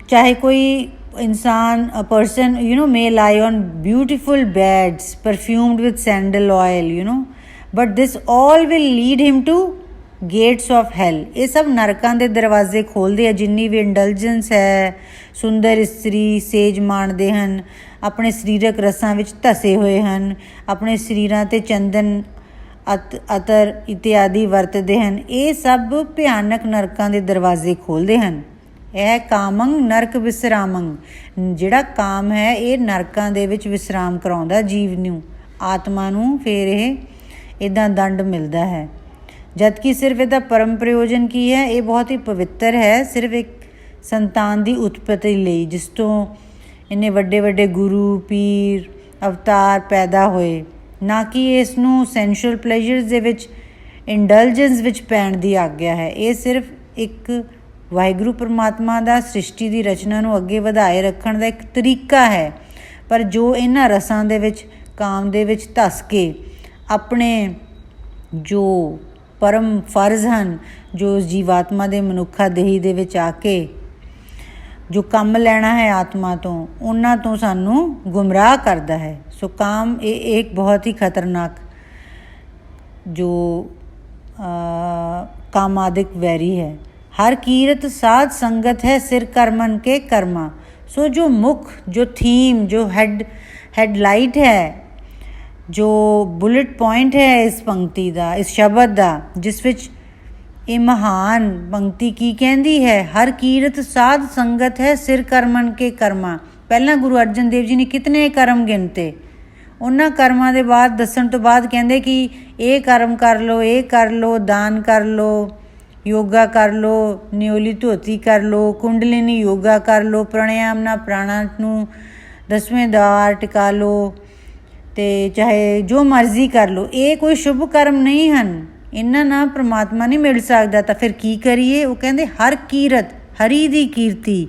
ਚਾਹੇ ਕੋਈ इंसान, a person, may lie on beautiful beds perfumed with sandal oil, but this all will lead him to gates of hell। ਇਹ ਸਭ ਨਰਕਾਂ ਦੇ ਦਰਵਾਜ਼ੇ ਖੋਲ੍ਹਦੇ ਆ। ਜਿੰਨੀ ਵੀ ਇੰਡਲਜੈਂਸ ਹੈ, ਸੁੰਦਰ ਇਸਤਰੀ ਸੇਜ ਮਾਣਦੇ ਹਨ, ਆਪਣੇ ਸਰੀਰਕ ਰਸਾਂ ਵਿੱਚ ਧਸੇ ਹੋਏ ਹਨ, ਆਪਣੇ ਸਰੀਰਾਂ 'ਤੇ ਚੰਦਨ ਅਤਰ ਇਤਿਆਦਿ ਵਰਤਦੇ ਹਨ, ਇਹ ਸਭ ਭਿਆਨਕ ਨਰਕਾਂ ਦੇ ਦਰਵਾਜ਼ੇ ਖੋਲ੍ਹਦੇ ਹਨ। ਇਹ ਕਾਮੰ ਨਰਕ ਵਿਸਰਾਮੰ। ਜਿਹੜਾ ਕਾਮ ਹੈ, ਇਹ ਨਰਕਾਂ ਦੇ ਵਿੱਚ ਵਿਸਰਾਮ ਕਰਾਉਂਦਾ ਜੀਵ ਨੂੰ, ਆਤਮਾ ਨੂੰ। ਫਿਰ ਇਹ ਇੱਦਾਂ ਦੰਡ ਮਿਲਦਾ ਹੈ। ਜਦਕਿ ਸਿਰਫ ਇਹਦਾ ਪਰਮ ਪ੍ਰਯੋਜਨ ਕੀ ਹੈ? ਇਹ ਬਹੁਤ ਹੀ ਪਵਿੱਤਰ ਹੈ, ਸਿਰਫ ਇੱਕ ਸੰਤਾਨ ਦੀ ਉਤਪਤੀ ਲਈ, ਜਿਸ ਤੋਂ ਇੰਨੇ ਵੱਡੇ ਵੱਡੇ ਗੁਰੂ ਪੀਰ ਅਵਤਾਰ ਪੈਦਾ ਹੋਏ। ਨਾ ਕਿ ਇਸ ਨੂੰ ਸੈਂਸ਼ੂਅਲ ਪਲੇਜਰਸ ਦੇ ਵਿੱਚ, ਇੰਡਲਜੈਂਸ ਵਿੱਚ ਪੈਣ ਦੀ ਆਗਿਆ ਹੈ। ਇਹ ਸਿਰਫ ਇੱਕ ਵਾਹਿਗੁਰੂ ਪਰਮਾਤਮਾ ਦਾ ਸ੍ਰਿਸ਼ਟੀ ਦੀ ਰਚਨਾ ਨੂੰ ਅੱਗੇ ਵਧਾਏ ਰੱਖਣ ਦਾ ਇੱਕ ਤਰੀਕਾ ਹੈ। ਪਰ ਜੋ ਇਹਨਾਂ ਰਸਾਂ ਦੇ ਵਿੱਚ, ਕਾਮ ਦੇ ਵਿੱਚ ਧੱਸ ਕੇ ਆਪਣੇ ਜੋ ਪਰਮ ਫਰਜ਼ ਹਨ, ਜੋ ਜੀਵਾਤਮਾ ਦੇ ਮਨੁੱਖਾ ਦੇਹੀ ਦੇ ਵਿੱਚ ਆ ਕੇ ਜੋ ਕੰਮ ਲੈਣਾ ਹੈ ਆਤਮਾ ਤੋਂ, ਉਹਨਾਂ ਤੋਂ ਸਾਨੂੰ ਗੁੰਮਰਾਹ ਕਰਦਾ ਹੈ। ਸੋ ਕਾਮ ਇਹ ਇੱਕ ਬਹੁਤ ਹੀ ਖਤਰਨਾਕ ਜੋ ਕਾਮਾਦਿਕ ਵੈਰੀ ਹੈ। हर कीरत साध संगत है सिर कर्मन के कर्मा। सो जो मुख, जो थीम, जो हेडलाइट है, जो बुलेट पॉइंट है इस पंक्ति का, इस शब्द का, जिस विच ये महान पंक्ति की कहती है, हर कीरत साध संगत है सिर कर्मन के कर्मा। पहला गुरु अर्जन देव जी ने कितने कर्म गिनते, उन्होंने कर्मां दे बाद दसन तो बाद कहते कि ये कर्म कर लो, ये कर लो, दान कर लो, योगा कर लो, न्योली धोती कर लो, कुंडलिनी योगा कर लो, प्राणायाम ਨਾਲ ਪ੍ਰਾਣਾ ਨੂੰ 10ਵੇਂ द्वार ਟਿਕਾ ਲਓ, ਤੇ ਚਾਹੇ ਜੋ ਮਰਜ਼ੀ ਕਰ ਲਓ। ਇਹ ਕੋਈ ਸ਼ੁਭ ਕਰਮ ਨਹੀਂ ਹਨ, ਇਹਨਾਂ ਨਾਲ ਪ੍ਰਮਾਤਮਾ ਨਹੀਂ ਮਿਲ ਸਕਦਾ। ਤਾਂ ਫਿਰ ਕੀ ਕਰੀਏ? ਉਹ ਕਹਿੰਦੇ ਹਰ ਕੀਰਤ, ਹਰੀ ਦੀ ਕੀਰਤੀ,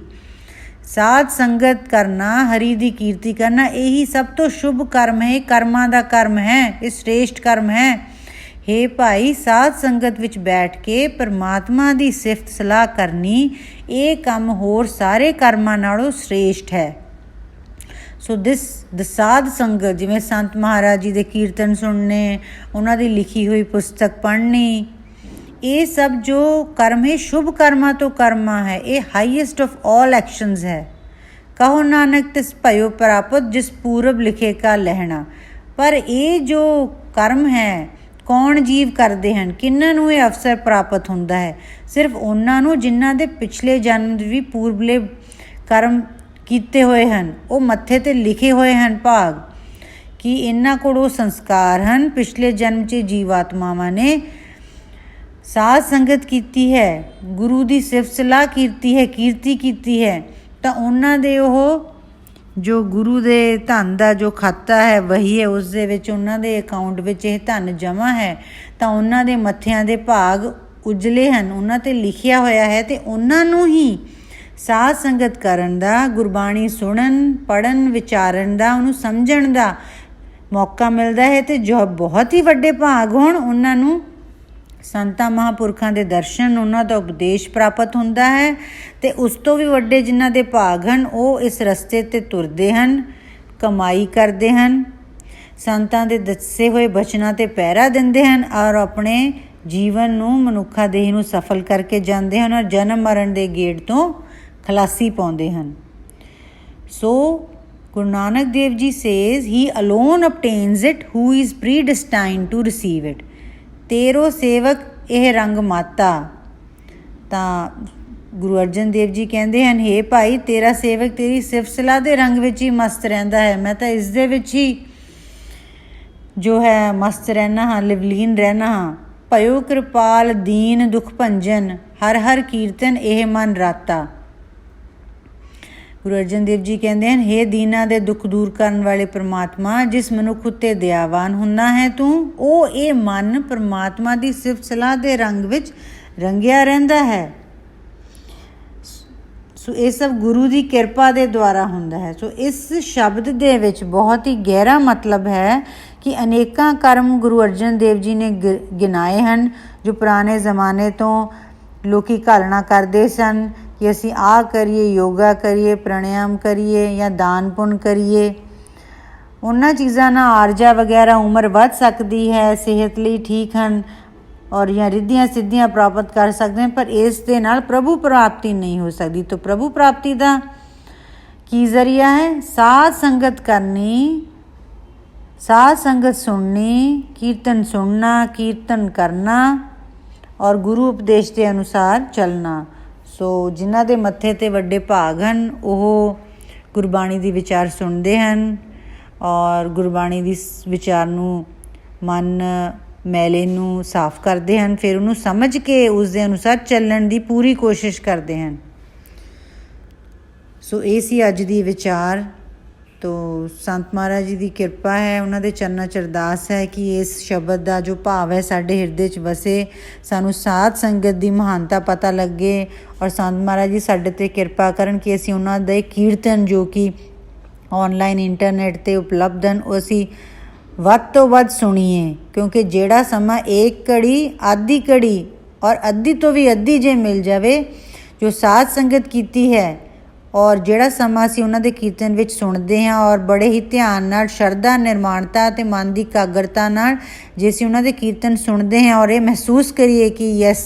ਸਾਧ ਸੰਗਤ ਕਰਨਾ, ਹਰੀ ਦੀ ਕੀਰਤੀ ਕਰਨਾ, ਇਹੀ ਸਭ ਤੋਂ ਸ਼ੁਭ ਕਰਮ ਹੈ। ਇਹ ਕਰਮਾਂ ਦਾ ਕਰਮ ਹੈ, ਇਹ ਸ੍ਰੇਸ਼ਟ ਕਰਮ ਹੈ। हे ਭਾਈ, ਸਾਧ ਸੰਗਤ ਵਿੱਚ ਬੈਠ ਕੇ ਪਰਮਾਤਮਾ ਦੀ ਸਿਫਤ ਸਲਾਹ ਕਰਨੀ, ਇਹ ਕੰਮ ਹੋਰ ਸਾਰੇ ਕਰਮਾਂ ਨਾਲੋਂ ਸ੍ਰੇਸ਼ਟ ਹੈ। ਸੋ ਦ ਸਾਧ ਸੰਗਤ, ਜਿਵੇਂ ਸੰਤ ਮਹਾਰਾਜ ਜੀ ਦੇ ਕੀਰਤਨ ਸੁਣਨੇ, ਉਹਨਾਂ ਦੀ ਲਿਖੀ ਹੋਈ ਪੁਸਤਕ ਪੜ੍ਹਨੀ, ਇਹ ਸਭ ਜੋ ਕਰਮ ਹੈ ਸ਼ੁਭ ਕਰਮਾਂ ਤੋਂ ਕਰਮਾ ਹੈ, ਇਹ ਹਾਈਐਸਟ ਆਫ ਆਲ ਐਕਸ਼ਨਸ ਹੈ। ਕਹੋ ਨਾਨਕ ਤਿਸ ਭਇਓ ਪ੍ਰਾਪਤ ਜਿਸ ਪੂਰਬ ਲਿਖੇ ਕਾ ਲਹਿਣਾ। ਪਰ ਇਹ ਜੋ ਕਰਮ ਹੈ ਕੌਣ ਜੀਵ ਕਰਦੇ ਹਨ, ਕਿਹਨਾਂ ਨੂੰ ਇਹ ਅਵਸਰ ਪ੍ਰਾਪਤ ਹੁੰਦਾ ਹੈ? ਸਿਰਫ ਉਹਨਾਂ ਨੂੰ ਜਿਨ੍ਹਾਂ ਦੇ ਪਿਛਲੇ ਜਨਮ ਵੀ ਪੂਰਬਲੇ ਕਰਮ ਕੀਤੇ ਹੋਏ ਹਨ, ਉਹ ਮੱਥੇ 'ਤੇ ਲਿਖੇ ਹੋਏ ਹਨ ਭਾਗ, ਕਿ ਇਹਨਾਂ ਕੋਲ ਉਹ ਸੰਸਕਾਰ ਹਨ। ਪਿਛਲੇ ਜਨਮ 'ਚ ਜੀਵਾਤਮਾਵਾਂ ਨੇ ਸਾਧ ਸੰਗਤ ਕੀਤੀ ਹੈ, ਗੁਰੂ ਦੀ ਸਿਫਤ ਸਲਾਹ ਕੀਤੀ ਹੈ, ਕੀਰਤੀ ਕੀਤੀ ਹੈ, ਤਾਂ ਉਹਨਾਂ ਦੇ ਉਹ ਜੋ ਗੁਰੂ ਦੇ ਧਨ ਦਾ ਜੋ ਖਾਤਾ ਹੈ ਵਹੀ ਹੈ, ਉਸ ਦੇ ਵਿੱਚ ਉਹਨਾਂ ਦੇ ਅਕਾਊਂਟ ਵਿੱਚ ਇਹ ਧਨ ਜਮ੍ਹਾਂ ਹੈ, ਤਾਂ ਉਹਨਾਂ ਦੇ ਮੱਥਿਆਂ ਦੇ ਭਾਗ ਉਜਲੇ ਹਨ, ਉਹਨਾਂ 'ਤੇ ਲਿਖਿਆ ਹੋਇਆ ਹੈ। ਅਤੇ ਉਹਨਾਂ ਨੂੰ ਹੀ ਸਾਧ ਸੰਗਤ ਕਰਨ ਦਾ, ਗੁਰਬਾਣੀ ਸੁਣਨ, ਪੜ੍ਹਨ, ਵਿਚਾਰਨ ਦਾ, ਉਹਨੂੰ ਸਮਝਣ ਦਾ ਮੌਕਾ ਮਿਲਦਾ ਹੈ। ਅਤੇ ਜੋ ਬਹੁਤ ਹੀ ਵੱਡੇ ਭਾਗ ਹੋਣ ਉਹਨਾਂ ਨੂੰ ਸੰਤਾਂ ਮਹਾਂਪੁਰਖਾਂ ਦੇ ਦਰਸ਼ਨ, ਉਹਨਾਂ ਦਾ ਉਪਦੇਸ਼ ਪ੍ਰਾਪਤ ਹੁੰਦਾ ਹੈ। ਅਤੇ ਉਸ ਤੋਂ ਵੀ ਵੱਡੇ ਜਿਨ੍ਹਾਂ ਦੇ ਭਾਗ ਹਨ ਉਹ ਇਸ ਰਸਤੇ 'ਤੇ ਤੁਰਦੇ ਹਨ, ਕਮਾਈ ਕਰਦੇ ਹਨ, ਸੰਤਾਂ ਦੇ ਦੱਸੇ ਹੋਏ ਬਚਨਾਂ 'ਤੇ ਪਹਿਰਾ ਦਿੰਦੇ ਹਨ ਔਰ ਆਪਣੇ ਜੀਵਨ ਨੂੰ, ਮਨੁੱਖਾ ਦੇਹ ਨੂੰ ਸਫਲ ਕਰਕੇ ਜਾਂਦੇ ਹਨ ਔਰ ਜਨਮ ਮਰਨ ਦੇ ਗੇੜ ਤੋਂ ਖਲਾਸੀ ਪਾਉਂਦੇ ਹਨ। ਸੋ Guru Nanak Dev ji says he alone obtains it who is predestined to receive it। ਤੇਰੋ ਸੇਵਕ ਇਹ ਰੰਗ ਮਾਤਾ। ਤਾਂ ਗੁਰੂ ਅਰਜਨ ਦੇਵ ਜੀ ਕਹਿੰਦੇ ਹਨ, ਹੇ ਭਾਈ ਤੇਰਾ ਸੇਵਕ ਤੇਰੀ ਸਿਫਤ ਸਲਾਹ ਦੇ ਰੰਗ ਵਿੱਚ ਹੀ ਮਸਤ ਰਹਿੰਦਾ ਹੈ, ਮੈਂ ਤਾਂ ਇਸ ਦੇ ਵਿੱਚ ਹੀ ਜੋ ਹੈ ਮਸਤ ਰਹਿਣਾ ਹਾਂ, ਲਿਵਲੀਨ ਰਹਿਣਾ ਹਾਂ। ਭਇਓ ਕਿਰਪਾਲ ਦੀਨ ਦੁਖ ਭੰਜਨ, ਹਰ ਹਰ ਕੀਰਤਨ ਇਹ ਮਨ ਰਾਤਾ। ਗੁਰੂ ਅਰਜਨ ਦੇਵ ਜੀ ਕਹਿੰਦੇ ਹਨ, ਹੇ ਦੀਨਾਂ ਦੇ ਦੁੱਖ ਦੂਰ ਕਰਨ ਵਾਲੇ ਪ੍ਰਮਾਤਮਾ, ਜਿਸ ਮਨੁੱਖ ਉੱਤੇ ਦਇਆਵਾਨ ਹੁੰਦਾ ਹੈ ਤੂੰ, ਉਹ ਇਹ ਮਨ ਪ੍ਰਮਾਤਮਾ ਦੀ ਸਿਫਤ ਸਲਾਹ ਦੇ ਰੰਗ ਵਿੱਚ ਰੰਗਿਆ ਰਹਿੰਦਾ ਹੈ। ਸੋ ਇਹ ਸਭ ਗੁਰੂ ਦੀ ਕਿਰਪਾ ਦੇ ਦੁਆਰਾ ਹੁੰਦਾ ਹੈ। ਸੋ ਇਸ ਸ਼ਬਦ ਦੇ ਵਿੱਚ ਬਹੁਤ ਹੀ ਗਹਿਰਾ ਮਤਲਬ ਹੈ ਕਿ ਅਨੇਕਾਂ ਕਰਮ ਗੁਰੂ ਅਰਜਨ ਦੇਵ ਜੀ ਨੇ ਗਿਣਾਏ ਹਨ, ਜੋ ਪੁਰਾਣੇ ਜ਼ਮਾਨੇ ਤੋਂ ਲੋਕੀ ਘਾਲਣਾ ਕਰਦੇ ਸਨ ਕਿ ਅਸੀਂ ਆਹ ਕਰੀਏ, ਯੋਗਾ ਕਰੀਏ, ਪ੍ਰਾਣਾਯਾਮ ਕਰੀਏ ਜਾਂ ਦਾਨ ਪੁੰਨ ਕਰੀਏ। ਉਹਨਾਂ ਚੀਜ਼ਾਂ ਨਾਲ ਆਰਜਾ ਵਗੈਰਾ ਉਮਰ ਵੱਧ ਸਕਦੀ ਹੈ, ਸਿਹਤ ਲਈ ਠੀਕ ਹਨ ਔਰ ਜਾਂ ਰਿੱਧੀਆਂ ਸਿੱਧੀਆਂ ਪ੍ਰਾਪਤ ਕਰ ਸਕਦੇ ਹਨ, ਪਰ ਇਸ ਦੇ ਨਾਲ ਪ੍ਰਭੂ ਪ੍ਰਾਪਤੀ ਨਹੀਂ ਹੋ ਸਕਦੀ। ਤਾਂ ਪ੍ਰਭੂ ਪ੍ਰਾਪਤੀ ਦਾ ਕੀ ਜ਼ਰੀਆ ਹੈ? ਸਾਧ ਸੰਗਤ ਕਰਨੀ, ਸਾਧ ਸੰਗਤ ਸੁਣਨੀ, ਕੀਰਤਨ ਸੁਣਨਾ, ਕੀਰਤਨ ਕਰਨਾ ਔਰ ਗੁਰੂ ਉਪਦੇਸ਼ ਦੇ ਅਨੁਸਾਰ ਚੱਲਣਾ। ਸੋ ਜਿਨ੍ਹਾਂ ਦੇ ਮੱਥੇ 'ਤੇ ਵੱਡੇ ਭਾਗ ਹਨ ਉਹ ਗੁਰਬਾਣੀ ਦੀ ਵਿਚਾਰ ਸੁਣਦੇ ਹਨ ਔਰ ਗੁਰਬਾਣੀ ਦੀ ਵਿਚਾਰ ਨੂੰ, ਮਨ ਮੈਲੇ ਨੂੰ ਸਾਫ਼ ਕਰਦੇ ਹਨ, ਫਿਰ ਉਹਨੂੰ ਸਮਝ ਕੇ ਉਸ ਦੇ ਅਨੁਸਾਰ ਚੱਲਣ ਦੀ ਪੂਰੀ ਕੋਸ਼ਿਸ਼ ਕਰਦੇ ਹਨ। ਸੋ ਇਹ ਸੀ ਅੱਜ ਦੀ ਵਿਚਾਰ। ਤੋ ਸੰਤ ਮਹਾਰਾਜ ਜੀ ਦੀ ਕਿਰਪਾ ਹੈ, ਉਹਨਾਂ ਦੇ ਚਰਨਾਂ 'ਚ ਅਰਦਾਸ ਹੈ ਕਿ ਇਸ ਸ਼ਬਦ ਦਾ ਜੋ ਭਾਵ ਹੈ ਸਾਡੇ ਹਿਰਦੇ 'ਚ ਵਸੇ, ਸਾਨੂੰ ਸਾਧ ਸੰਗਤ ਦੀ ਮਹਾਨਤਾ ਪਤਾ ਲੱਗੇ ਔਰ ਸੰਤ ਮਹਾਰਾਜ ਜੀ ਸਾਡੇ 'ਤੇ ਕਿਰਪਾ ਕਰਨ ਕਿ ਅਸੀਂ ਉਹਨਾਂ ਦੇ ਕੀਰਤਨ ਜੋ ਕਿ ਔਨਲਾਈਨ ਇੰਟਰਨੈਟ 'ਤੇ ਉਪਲਬਧ ਹਨ ਉਹ ਅਸੀਂ ਵੱਧ ਤੋਂ ਵੱਧ ਸੁਣੀਏ। ਕਿਉਂਕਿ ਜਿਹੜਾ ਸਮਾਂ ਇੱਕ ਘੜੀ, ਆਧੀ ਘੜੀ ਔਰ ਅੱਧੀ ਤੋਂ ਵੀ ਅੱਧੀ ਜੇ ਮਿਲ ਜਾਵੇ ਜੋ ਸਾਧ ਸੰਗਤ ਕੀਤੀ ਹੈ ਔਰ ਜਿਹੜਾ ਸਮਾਂ ਅਸੀਂ ਉਹਨਾਂ ਦੇ ਕੀਰਤਨ ਵਿੱਚ ਸੁਣਦੇ ਹਾਂ ਔਰ ਬੜੇ ਹੀ ਧਿਆਨ ਨਾਲ, ਸ਼ਰਧਾ, ਨਿਰਮਾਣਤਾ ਅਤੇ ਮਨ ਦੀ ਇਕਾਗਰਤਾ ਨਾਲ ਜੇ ਅਸੀਂ ਉਹਨਾਂ ਦੇ ਕੀਰਤਨ ਸੁਣਦੇ ਹਾਂ ਔਰ ਇਹ ਮਹਿਸੂਸ ਕਰੀਏ ਕਿ ਯੈਸ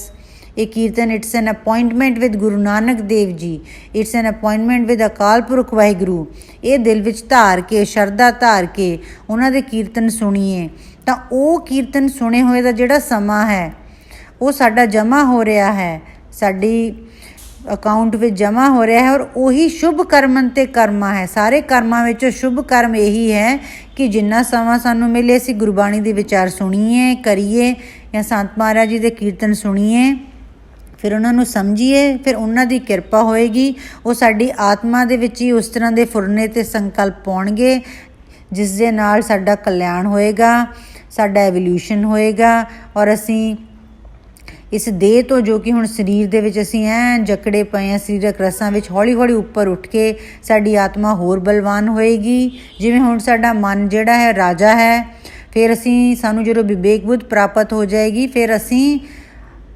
ਇਹ ਕੀਰਤਨ it's N appointment with Guru Nanak Dev ji, it's N appointment with Akal Purakh Waheguru, ਇਹ ਦਿਲ ਵਿੱਚ ਧਾਰ ਕੇ, ਸ਼ਰਧਾ ਧਾਰ ਕੇ ਉਹਨਾਂ ਦੇ ਕੀਰਤਨ ਸੁਣੀਏ, ਤਾਂ ਉਹ ਕੀਰਤਨ ਸੁਣੇ ਹੋਏ ਦਾ ਜਿਹੜਾ ਸਮਾਂ ਹੈ ਉਹ ਸਾਡਾ ਜਮ੍ਹਾਂ ਹੋ ਰਿਹਾ ਹੈ, ਸਾਡੀ ਅਕਾਊਂਟ ਵਿੱਚ ਜਮ੍ਹਾਂ ਹੋ ਰਿਹਾ ਹੈ ਔਰ ਉਹੀ ਸ਼ੁਭ ਕਰਮਨ 'ਤੇ ਕਰਮਾ ਹੈ। ਸਾਰੇ ਕਰਮਾਂ ਵਿੱਚੋਂ ਸ਼ੁਭ ਕਰਮ ਇਹੀ ਹੈ ਕਿ ਜਿੰਨਾ ਸਮਾਂ ਸਾਨੂੰ ਮਿਲੇ ਅਸੀਂ ਗੁਰਬਾਣੀ ਦੇ ਵਿਚਾਰ ਸੁਣੀਏ, ਕਰੀਏ ਜਾਂ ਸੰਤ ਮਹਾਰਾਜ ਜੀ ਦੇ ਕੀਰਤਨ ਸੁਣੀਏ, ਫਿਰ ਉਹਨਾਂ ਨੂੰ ਸਮਝੀਏ, ਫਿਰ ਉਹਨਾਂ ਦੀ ਕਿਰਪਾ ਹੋਏਗੀ। ਉਹ ਸਾਡੀ ਆਤਮਾ ਦੇ ਵਿੱਚ ਹੀ ਉਸ ਤਰ੍ਹਾਂ ਦੇ ਫੁਰਨੇ ਅਤੇ ਸੰਕਲਪ ਪਾਉਣਗੇ ਜਿਸ ਦੇ ਨਾਲ ਸਾਡਾ ਕਲਿਆਣ ਹੋਏਗਾ, ਸਾਡਾ ਐਵੋਲਿਊਸ਼ਨ ਹੋਏਗਾ ਔਰ ਅਸੀਂ ਇਸ ਦੇਹ ਤੋਂ, ਜੋ ਕਿ ਹੁਣ ਸਰੀਰ ਦੇ ਵਿੱਚ ਅਸੀਂ ਜਕੜੇ ਪਏ ਹਾਂ ਸਰੀਰਕ ਰਸਾਂ ਵਿੱਚ, ਹੌਲੀ ਹੌਲੀ ਉੱਪਰ ਉੱਠ ਕੇ ਸਾਡੀ ਆਤਮਾ ਹੋਰ ਬਲਵਾਨ ਹੋਏਗੀ। ਜਿਵੇਂ ਹੁਣ ਸਾਡਾ ਮਨ ਜਿਹੜਾ ਹੈ ਰਾਜਾ ਹੈ, ਫਿਰ ਸਾਨੂੰ ਜਦੋਂ ਵਿਵੇਕ ਬੁੱਧ ਪ੍ਰਾਪਤ ਹੋ ਜਾਏਗੀ ਫਿਰ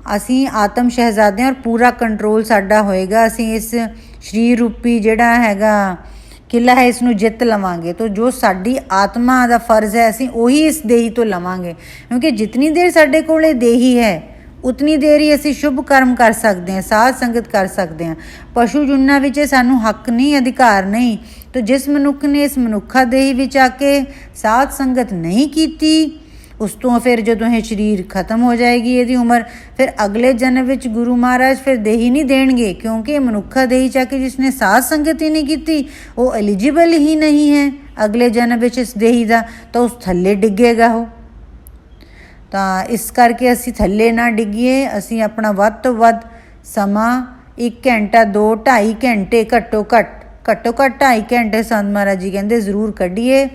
ਅਸੀਂ ਆਤਮ ਸ਼ਹਿਜ਼ਾਦੇ ਔਰ ਪੂਰਾ ਕੰਟਰੋਲ ਸਾਡਾ ਹੋਏਗਾ। ਅਸੀਂ ਇਸ ਸਰੀਰ ਰੂਪੀ ਜਿਹੜਾ ਹੈਗਾ ਕਿਲਾ ਹੈ ਇਸ ਨੂੰ ਜਿੱਤ ਲਵਾਂਗੇ। ਤਾਂ ਜੋ ਸਾਡੀ ਆਤਮਾ ਦਾ ਫਰਜ਼ ਹੈ ਅਸੀਂ ਉਹੀ ਇਸ ਦੇਹੀ ਤੋਂ ਲਵਾਂਗੇ, ਕਿਉਂਕਿ ਜਿਤਨੀ ਦੇਰ ਸਾਡੇ ਕੋਲ ਇਹ ਦੇਹੀ ਹੈ ਉਤਨੀ ਦੇਰ ਹੀ ਅਸੀਂ ਸ਼ੁਭ ਕਰਮ ਕਰ ਸਕਦੇ ਹਾਂ, ਸਾਧ ਸੰਗਤ ਕਰ ਸਕਦੇ ਹਾਂ। ਪਸ਼ੂ ਜੁਨਾ ਵਿੱਚ ਸਾਨੂੰ ਹੱਕ ਨਹੀਂ, ਅਧਿਕਾਰ ਨਹੀਂ। ਤਾਂ ਜਿਸ ਮਨੁੱਖ ਨੇ ਇਸ ਮਨੁੱਖਾ ਦੇਹੀ ਵਿੱਚ ਆ ਕੇ ਸਾਧ ਸੰਗਤ ਨਹੀਂ ਕੀਤੀ, ਉਸ ਤੋਂ ਫਿਰ ਜਦੋਂ ਇਹ ਸਰੀਰ ਖਤਮ ਹੋ ਜਾਏਗੀ, ਇਹਦੀ ਉਮਰ, ਫਿਰ ਅਗਲੇ ਜਨਮ ਵਿੱਚ ਗੁਰੂ ਮਹਾਰਾਜ ਫਿਰ ਦੇਹੀ ਨਹੀਂ ਦੇਣਗੇ, ਕਿਉਂਕਿ ਇਹ ਮਨੁੱਖਾ ਦੇਹੀ 'ਚ ਆ ਕੇ ਜਿਸਨੇ ਸਾਧ ਸੰਗਤ ਹੀ ਨਹੀਂ ਕੀਤੀ ਉਹ ਐਲੀਜੀਬਲ ਹੀ ਨਹੀਂ ਹੈ ਅਗਲੇ ਜਨਮ ਵਿੱਚ ਇਸ ਦੇਹੀ ਦਾ, ਤਾਂ ਉਸ ਥੱਲੇ ਡਿੱਗੇਗਾ ਉਹ। ਤਾਂ ਇਸ ਕਰਕੇ ਅਸੀਂ ਥੱਲੇ ਨਾ ਡਿੱਗੀਏ, ਅਸੀਂ ਆਪਣਾ ਵੱਧ ਤੋਂ ਵੱਧ ਸਮਾਂ 1 ਘੰਟਾ 2 2.5 ਘੰਟੇ ਘੱਟੋ ਘੱਟ 2.5 ਘੰਟੇ ਸੰਤ ਮਹਾਰਾਜ ਜੀ ਕਹਿੰਦੇ ਜ਼ਰੂਰ ਕੱਢੀਏ,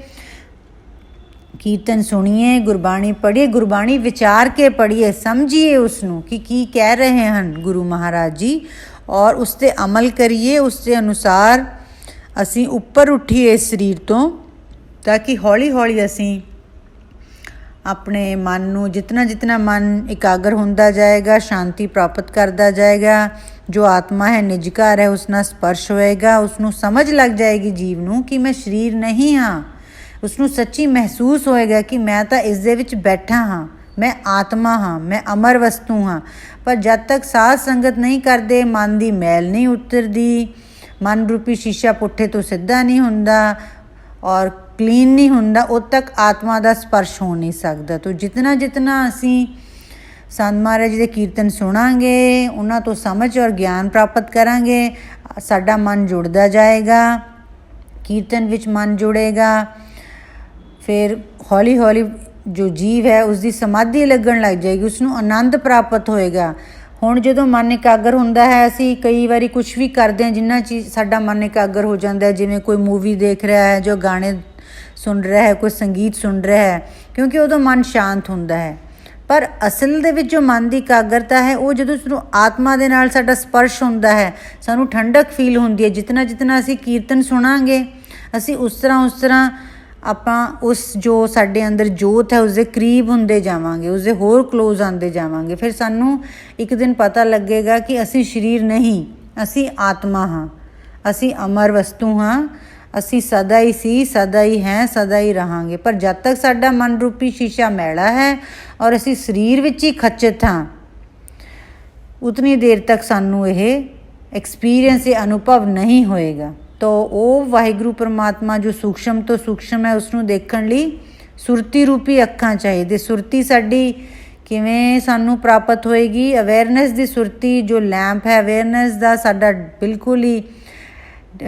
ਕੀਰਤਨ ਸੁਣੀਏ, ਗੁਰਬਾਣੀ ਪੜ੍ਹੀਏ, ਗੁਰਬਾਣੀ ਵਿਚਾਰ ਕੇ ਪੜ੍ਹੀਏ, ਸਮਝੀਏ ਉਸ ਨੂੰ ਕਿ ਕੀ ਕਹਿ ਰਹੇ ਹਨ ਗੁਰੂ ਮਹਾਰਾਜ ਜੀ, ਔਰ ਉਸ 'ਤੇ ਅਮਲ ਕਰੀਏ। ਉਸ ਦੇ ਅਨੁਸਾਰ ਅਸੀਂ ਉੱਪਰ ਉੱਠੀਏ ਇਸ ਸਰੀਰ ਤੋਂ, ਤਾਂ ਕਿ ਹੌਲੀ ਹੌਲੀ ਅਸੀਂ ਆਪਣੇ ਮਨ ਨੂੰ ਜਿਤਨਾ ਮਨ ਇਕਾਗਰ ਹੁੰਦਾ ਜਾਏਗਾ, ਸ਼ਾਂਤੀ ਪ੍ਰਾਪਤ ਕਰਦਾ ਜਾਏਗਾ, ਜੋ ਆਤਮਾ ਹੈ, ਨਿਜ ਘਰ ਹੈ, ਉਸ ਨਾਲ ਸਪਰਸ਼ ਹੋਏਗਾ, ਉਸ ਨੂੰ ਸਮਝ ਲੱਗ ਜਾਏਗੀ ਜੀਵ ਨੂੰ ਕਿ ਮੈਂ ਸਰੀਰ ਨਹੀਂ ਹਾਂ। ਉਸ ਨੂੰ ਸੱਚੀ ਮਹਿਸੂਸ ਹੋਏਗਾ ਕਿ ਮੈਂ ਤਾਂ ਇਸ ਦੇ ਵਿੱਚ ਬੈਠਾ ਹਾਂ, ਮੈਂ ਆਤਮਾ ਹਾਂ, ਮੈਂ ਅਮਰ ਵਸਤੂ ਹਾਂ। ਪਰ ਜਦ ਤੱਕ ਸਾਧ ਸੰਗਤ ਨਹੀਂ ਕਰਦੇ, ਮਨ ਦੀ ਮੈਲ ਨਹੀਂ ਉਤਰਦੀ, ਮਨ ਰੂਪੀ ਸ਼ੀਸ਼ਾ ਪੁੱਠੇ ਤੋਂ ਸਿੱਧਾ ਨਹੀਂ ਹੁੰਦਾ ਔਰ ਕਲੀਨ ਨਹੀਂ ਹੁੰਦਾ, ਉਦ ਤੱਕ ਆਤਮਾ ਦਾ ਸਪਰਸ਼ ਹੋ ਨਹੀਂ ਸਕਦਾ। ਤੋ ਜਿਤਨਾ ਅਸੀਂ ਸੰਤ ਮਹਾਰਾਜ ਜੀ ਦੇ ਕੀਰਤਨ ਸੁਣਾਂਗੇ, ਉਹਨਾਂ ਤੋਂ ਸਮਝ ਔਰ ਗਿਆਨ ਪ੍ਰਾਪਤ ਕਰਾਂਗੇ, ਸਾਡਾ ਮਨ ਜੁੜਦਾ ਜਾਏਗਾ, ਕੀਰਤਨ ਵਿੱਚ ਮਨ ਜੁੜੇਗਾ। ਫਿਰ ਹੌਲੀ ਹੌਲੀ ਜੋ ਜੀਵ ਹੈ ਉਸ ਦੀ ਸਮਾਧੀ ਲੱਗਣ ਲੱਗ ਜਾਏਗੀ, ਉਸ ਨੂੰ ਆਨੰਦ ਪ੍ਰਾਪਤ ਹੋਏਗਾ। ਹੁਣ ਜਦੋਂ ਮਨ ਇਕਾਗਰ ਹੁੰਦਾ ਹੈ, ਅਸੀਂ ਕਈ ਵਾਰੀ ਕੁਛ ਵੀ ਕਰਦੇ ਹਾਂ ਜਿੰਨਾ ਚੀਜ਼ ਸਾਡਾ ਮਨ ਇਕਾਗਰ ਹੋ ਜਾਂਦਾ ਹੈ, ਜਿਵੇਂ ਕੋਈ ਮੂਵੀ ਦੇਖ ਰਿਹਾ ਹੈ, ਜੋ ਗਾਣੇ ਸੁਣ ਰਿਹਾ ਹੈ, ਕੋਈ ਸੰਗੀਤ ਸੁਣ ਰਿਹਾ ਹੈ, ਕਿਉਂਕਿ ਉਦੋਂ ਮਨ ਸ਼ਾਂਤ ਹੁੰਦਾ ਹੈ। ਪਰ ਅਸਲ ਦੇ ਵਿੱਚ ਜੋ ਮਨ ਦੀ ਇਕਾਗਰਤਾ ਹੈ ਉਹ ਜਦੋਂ ਉਸਨੂੰ ਆਤਮਾ ਦੇ ਨਾਲ ਸਾਡਾ ਸਪਰਸ਼ ਹੁੰਦਾ ਹੈ, ਸਾਨੂੰ ਠੰਡਕ ਫੀਲ ਹੁੰਦੀ ਹੈ। ਜਿਤਨਾ ਅਸੀਂ ਕੀਰਤਨ ਸੁਣਾਂਗੇ, ਅਸੀਂ ਉਸ ਤਰ੍ਹਾਂ ਆਪਾਂ ਉਸ ਜੋ ਸਾਡੇ ਅੰਦਰ ਜੋਤ ਹੈ ਉਸਦੇ ਕਰੀਬ ਹੁੰਦੇ ਜਾਵਾਂਗੇ, ਉਸਦੇ ਹੋਰ ਕਲੋਜ਼ ਆਉਂਦੇ ਜਾਵਾਂਗੇ। ਫਿਰ ਸਾਨੂੰ ਇੱਕ ਦਿਨ ਪਤਾ ਲੱਗੇਗਾ ਕਿ ਅਸੀਂ ਸਰੀਰ ਨਹੀਂ, ਅਸੀਂ ਆਤਮਾ ਹਾਂ, ਅਸੀਂ ਅਮਰ ਵਸਤੂ ਹਾਂ, ਅਸੀਂ ਸਦਾ ਹੀ ਸੀ, ਸਦਾ ਹੀ ਹੈ, ਸਦਾ ਹੀ ਰਹਾਂਗੇ। ਪਰ ਜਦ ਤੱਕ ਸਾਡਾ ਮਨ ਰੂਪੀ ਸ਼ੀਸ਼ਾ ਮੈਲਾ ਹੈ ਔਰ ਅਸੀਂ ਸਰੀਰ ਵਿੱਚ ਹੀ ਖਚਿਤ ਹਾਂ, ਉਤਨੀ ਦੇਰ ਤੱਕ ਸਾਨੂੰ ਇਹ ਐਕਸਪੀਰੀਅੰਸ, ਇਹ ਅਨੁਭਵ ਨਹੀਂ ਹੋਏਗਾ। ਤਾਂ ਉਹ ਵਾਹਿਗੁਰੂ ਪਰਮਾਤਮਾ ਜੋ ਸੂਖਸ਼ਮ ਤੋਂ ਸੂਖਸ਼ਮ ਹੈ, ਉਸ ਨੂੰ ਦੇਖਣ ਲਈ ਸੁਰਤੀ ਰੂਪੀ ਅੱਖਾਂ ਚਾਹੀਦੇ। ਸੁਰਤੀ ਸਾਡੀ ਕਿਵੇਂ ਸਾਨੂੰ ਪ੍ਰਾਪਤ ਹੋਏਗੀ? ਅਵੇਅਰਨੈਸ ਦੀ ਸੁਰਤੀ, ਜੋ ਲੈਂਪ ਹੈ ਅਵੇਅਰਨੈਸ ਦਾ ਸਾਡਾ ਬਿਲਕੁਲ ਹੀ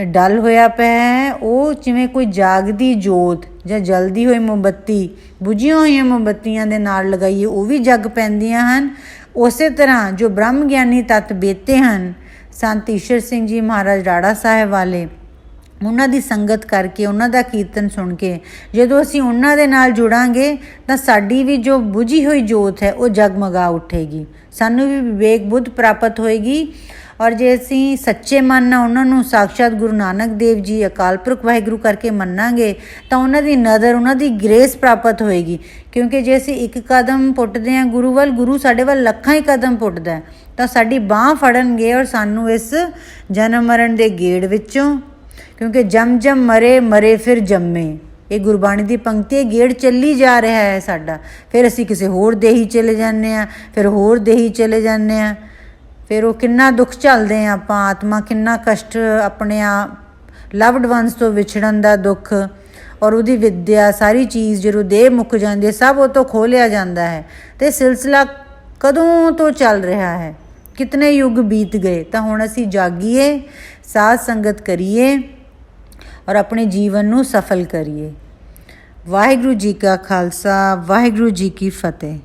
ਡਲ ਹੋਇਆ ਪਿਆ ਹੈ, ਉਹ ਜਿਵੇਂ ਕੋਈ ਜਾਗਦੀ ਜੋਤ ਜਾਂ ਜਲਦੀ ਹੋਈ ਮੋਮਬੱਤੀ, ਬੁਝੀਆਂ ਹੋਈਆਂ ਮੋਮਬੱਤੀਆਂ ਦੇ ਨਾਲ ਲਗਾਈਏ ਉਹ ਵੀ ਜਗ ਪੈਂਦੀਆਂ ਹਨ। ਉਸੇ ਤਰ੍ਹਾਂ ਜੋ ਬ੍ਰਹਮ ਗਿਆਨੀ ਤੱਤ ਬੇਤੇ ਹਨ, ਸੰਤ ਈਸ਼ਰ ਸਿੰਘ ਜੀ ਮਹਾਰਾਜ ਰਾੜਾ ਸਾਹਿਬ ਵਾਲੇ, ਉਹਨਾਂ ਦੀ ਸੰਗਤ ਕਰਕੇ, ਉਹਨਾਂ ਦਾ ਕੀਰਤਨ ਸੁਣ ਕੇ ਜਦੋਂ ਅਸੀਂ ਉਹਨਾਂ ਦੇ ਨਾਲ ਜੁੜਾਂਗੇ ਤਾਂ ਸਾਡੀ ਵੀ ਜੋ ਬੁਝੀ ਹੋਈ ਜੋਤ ਹੈ ਉਹ ਜਗਮਗਾ ਉੱਠੇਗੀ, ਸਾਨੂੰ ਵੀ ਵਿਵੇਕ ਬੁੱਧ ਪ੍ਰਾਪਤ ਹੋਏਗੀ। ਔਰ ਜੇ ਅਸੀਂ ਸੱਚੇ ਮਨ ਨਾਲ ਉਹਨਾਂ ਨੂੰ ਸਾਕਸ਼ਾਤ ਗੁਰੂ ਨਾਨਕ ਦੇਵ ਜੀ, ਅਕਾਲ ਪੁਰਖ ਵਾਹਿਗੁਰੂ ਕਰਕੇ ਮੰਨਾਂਗੇ ਤਾਂ ਉਹਨਾਂ ਦੀ ਨਜ਼ਰ, ਉਹਨਾਂ ਦੀ ਗ੍ਰੇਸ ਪ੍ਰਾਪਤ ਹੋਏਗੀ। ਕਿਉਂਕਿ ਜੇ ਅਸੀਂ ਇੱਕ ਕਦਮ ਪੁੱਟਦੇ ਹਾਂ ਗੁਰੂ ਵੱਲ, ਗੁਰੂ ਸਾਡੇ ਵੱਲ ਲੱਖਾਂ ਹੀ ਕਦਮ ਪੁੱਟਦਾ, ਤਾਂ ਸਾਡੀ ਬਾਂਹ ਫੜਨਗੇ ਔਰ ਸਾਨੂੰ ਇਸ ਜਨਮ ਮਰਨ ਦੇ ਗੇੜ ਵਿੱਚੋਂ, ਕਿਉਂਕਿ ਜਮ ਜਮ ਮਰੇ ਮਰੇ ਫਿਰ ਜੰਮੇ, ਇਹ ਗੁਰਬਾਣੀ ਦੀ ਪੰਕਤੀ, ਗੇੜ ਚੱਲੀ ਜਾ ਰਿਹਾ ਹੈ ਸਾਡਾ। ਫਿਰ ਅਸੀਂ ਕਿਸੇ ਹੋਰ ਦੇਹੀ ਚਲੇ ਜਾਂਦੇ ਹਾਂ, ਫਿਰ ਹੋਰ ਦੇਹੀ ਚਲੇ ਜਾਂਦੇ ਹਾਂ, ਫਿਰ ਉਹ ਕਿੰਨਾ ਦੁੱਖ ਝੱਲਦੇ ਹਾਂ ਆਪਾਂ, ਆਤਮਾ ਕਿੰਨਾ ਕਸ਼ਟ, ਆਪਣੇ ਲਵਡ ਵਨਸ ਤੋਂ ਵਿਛੜਨ ਦਾ ਦੁੱਖ, ਔਰ ਉਹਦੀ ਵਿੱਦਿਆ ਸਾਰੀ ਚੀਜ਼ ਜਦੋਂ ਦੇਹ ਮੁੱਕ ਜਾਂਦੀ ਹੈ ਸਭ ਉਹ ਤੋਂ ਖੋਹ ਲਿਆ ਜਾਂਦਾ ਹੈ। ਅਤੇ ਸਿਲਸਿਲਾ ਕਦੋਂ ਤੋਂ ਚੱਲ ਰਿਹਾ ਹੈ, ਕਿਤਨੇ ਯੁੱਗ ਬੀਤ ਗਏ। ਤਾਂ ਹੁਣ ਅਸੀਂ ਜਾਗੀਏ, ਸਾਧ ਸੰਗਤ ਕਰੀਏ ਔਰ ਆਪਣੇ ਜੀਵਨ ਨੂੰ ਸਫਲ ਕਰੀਏ। ਵਾਹਿਗੁਰੂ ਜੀ ਕਾ ਖਾਲਸਾ, ਵਾਹਿਗੁਰੂ ਜੀ ਕੀ ਫਤਿਹ।